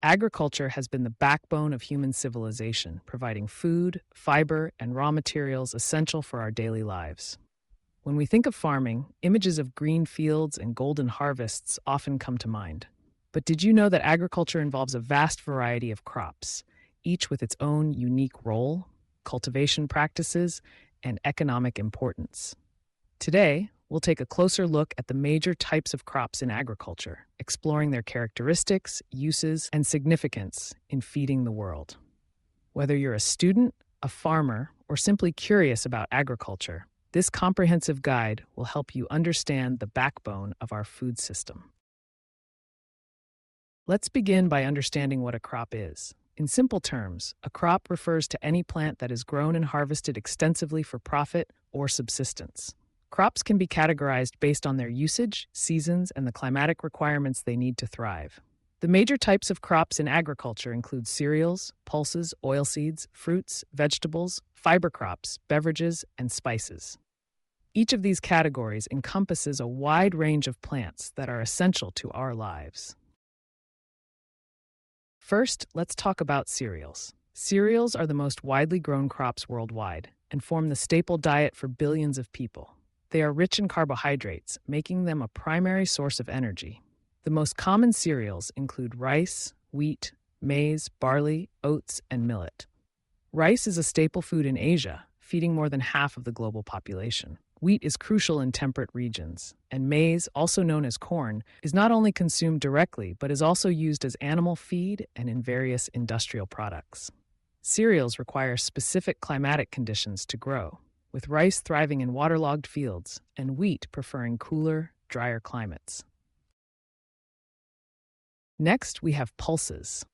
Agriculture has been the backbone of human civilization, providing food, fiber, and raw materials essential for our daily lives. When we think of farming, images of green fields and golden harvests often come to mind. But did you know that agriculture involves a vast variety of crops, each with its own unique role, cultivation practices, and economic importance? Today, we'll take a closer look at the major types of crops in agriculture, exploring their characteristics, uses, and significance in feeding the world. Whether you're a student, a farmer, or simply curious about agriculture, this comprehensive guide will help you understand the backbone of our food system. Let's begin by understanding what a crop is. In simple terms, a crop refers to any plant that is grown and harvested extensively for profit or subsistence. Crops can be categorized based on their usage, seasons, and the climatic requirements they need to thrive. The major types of crops in agriculture include cereals, pulses, oilseeds, fruits, vegetables, fiber crops, beverages, and spices. Each of these categories encompasses a wide range of plants that are essential to our lives. First, let's talk about cereals. Cereals are the most widely grown crops worldwide and form the staple diet for billions of people. They are rich in carbohydrates, making them a primary source of energy. The most common cereals include rice, wheat, maize, barley, oats, and millet. Rice is a staple food in Asia, feeding more than half of the global population. Wheat is crucial in temperate regions, and maize, also known as corn, is not only consumed directly but is also used as animal feed and in various industrial products. Cereals require specific climatic conditions to grow, with rice thriving in waterlogged fields and wheat preferring cooler, drier climates. Next, we have pulses.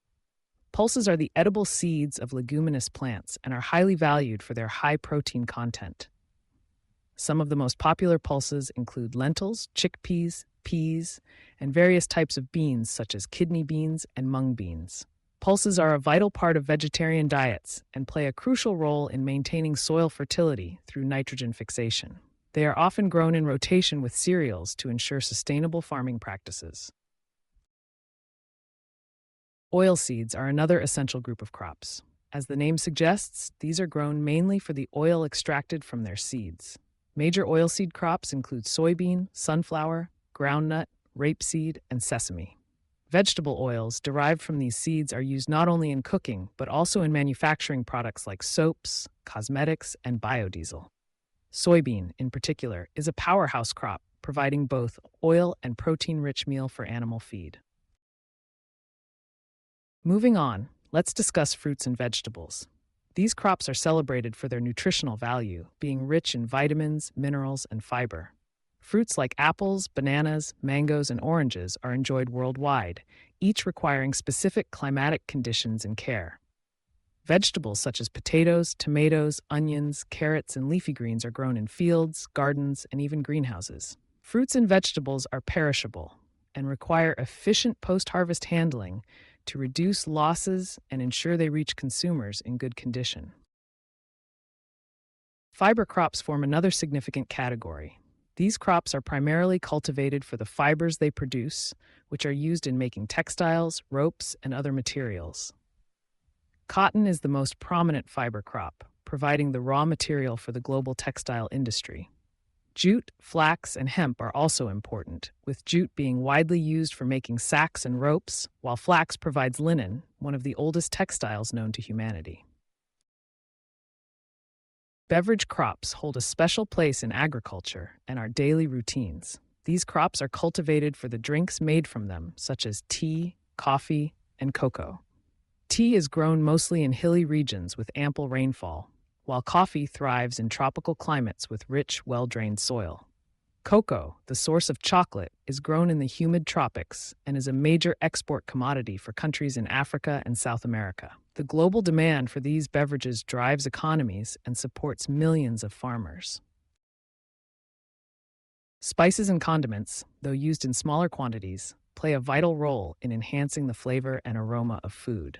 Pulses are the edible seeds of leguminous plants and are highly valued for their high protein content. Some of the most popular pulses include lentils, chickpeas, peas, and various types of beans such as kidney beans and mung beans. Pulses are a vital part of vegetarian diets and play a crucial role in maintaining soil fertility through nitrogen fixation. They are often grown in rotation with cereals to ensure sustainable farming practices. Oilseeds are another essential group of crops. As the name suggests, these are grown mainly for the oil extracted from their seeds. Major oilseed crops include soybean, sunflower, groundnut, rapeseed, and sesame. Vegetable oils derived from these seeds are used not only in cooking, but also in manufacturing products like soaps, cosmetics, and biodiesel. Soybean, in particular, is a powerhouse crop, providing both oil and protein-rich meal for animal feed. Moving on, let's discuss fruits and vegetables. These crops are celebrated for their nutritional value, being rich in vitamins, minerals, and fiber. Fruits like apples, bananas, mangoes, and oranges are enjoyed worldwide, each requiring specific climatic conditions and care. Vegetables such as potatoes, tomatoes, onions, carrots, and leafy greens are grown in fields, gardens, and even greenhouses. Fruits and vegetables are perishable and require efficient post-harvest handling to reduce losses and ensure they reach consumers in good condition. Fiber crops form another significant category. These crops are primarily cultivated for the fibers they produce, which are used in making textiles, ropes, and other materials. Cotton is the most prominent fiber crop, providing the raw material for the global textile industry. Jute, flax, and hemp are also important, with jute being widely used for making sacks and ropes, while flax provides linen, one of the oldest textiles known to humanity. Beverage crops hold a special place in agriculture and our daily routines. These crops are cultivated for the drinks made from them, such as tea, coffee, and cocoa. Tea is grown mostly in hilly regions with ample rainfall, while coffee thrives in tropical climates with rich, well-drained soil. Cocoa, the source of chocolate, is grown in the humid tropics and is a major export commodity for countries in Africa and South America. The global demand for these beverages drives economies and supports millions of farmers. Spices and condiments, though used in smaller quantities, play a vital role in enhancing the flavor and aroma of food.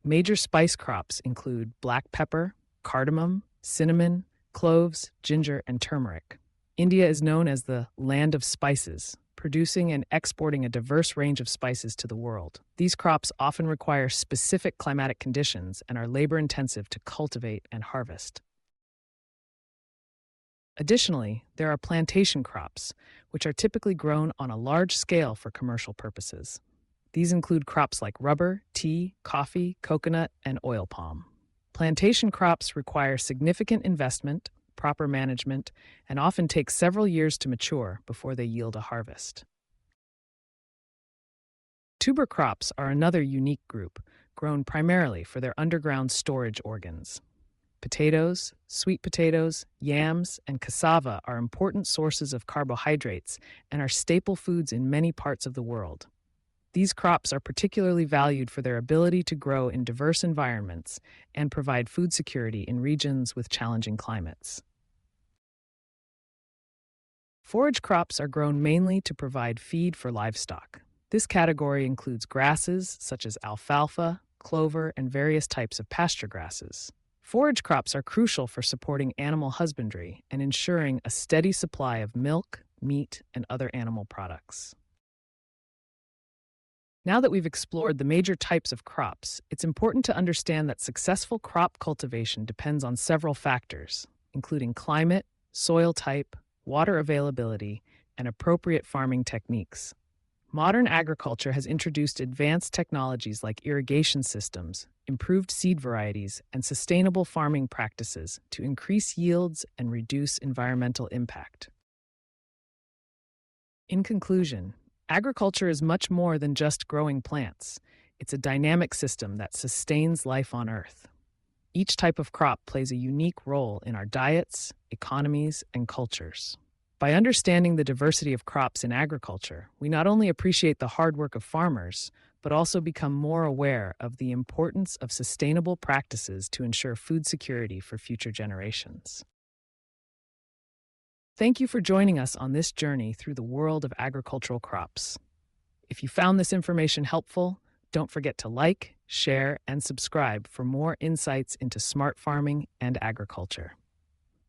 Major spice crops include black pepper, cardamom, cinnamon, cloves, ginger, and turmeric. India is known as the land of spices, producing and exporting a diverse range of spices to the world. These crops often require specific climatic conditions and are labor-intensive to cultivate and harvest. Additionally, there are plantation crops, which are typically grown on a large scale for commercial purposes. These include crops like rubber, tea, coffee, coconut, and oil palm. Plantation crops require significant investment, proper management, and often take several years to mature before they yield a harvest. Tuber crops are another unique group, grown primarily for their underground storage organs. Potatoes, sweet potatoes, yams, and cassava are important sources of carbohydrates and are staple foods in many parts of the world. These crops are particularly valued for their ability to grow in diverse environments and provide food security in regions with challenging climates. Forage crops are grown mainly to provide feed for livestock. This category includes grasses such as alfalfa, clover, and various types of pasture grasses. Forage crops are crucial for supporting animal husbandry and ensuring a steady supply of milk, meat, and other animal products. Now that we've explored the major types of crops, it's important to understand that successful crop cultivation depends on several factors, including climate, soil type, water availability, and appropriate farming techniques. Modern agriculture has introduced advanced technologies like irrigation systems, improved seed varieties, and sustainable farming practices to increase yields and reduce environmental impact. In conclusion, agriculture is much more than just growing plants. It's a dynamic system that sustains life on Earth. Each type of crop plays a unique role in our diets, economies, and cultures. By understanding the diversity of crops in agriculture, we not only appreciate the hard work of farmers, but also become more aware of the importance of sustainable practices to ensure food security for future generations. Thank you for joining us on this journey through the world of agricultural crops. If you found this information helpful, don't forget to like, share, and subscribe for more insights into smart farming and agriculture.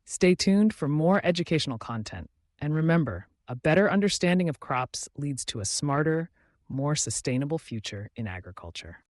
Stay tuned for more educational content, and remember, a better understanding of crops leads to a smarter, more sustainable future in agriculture.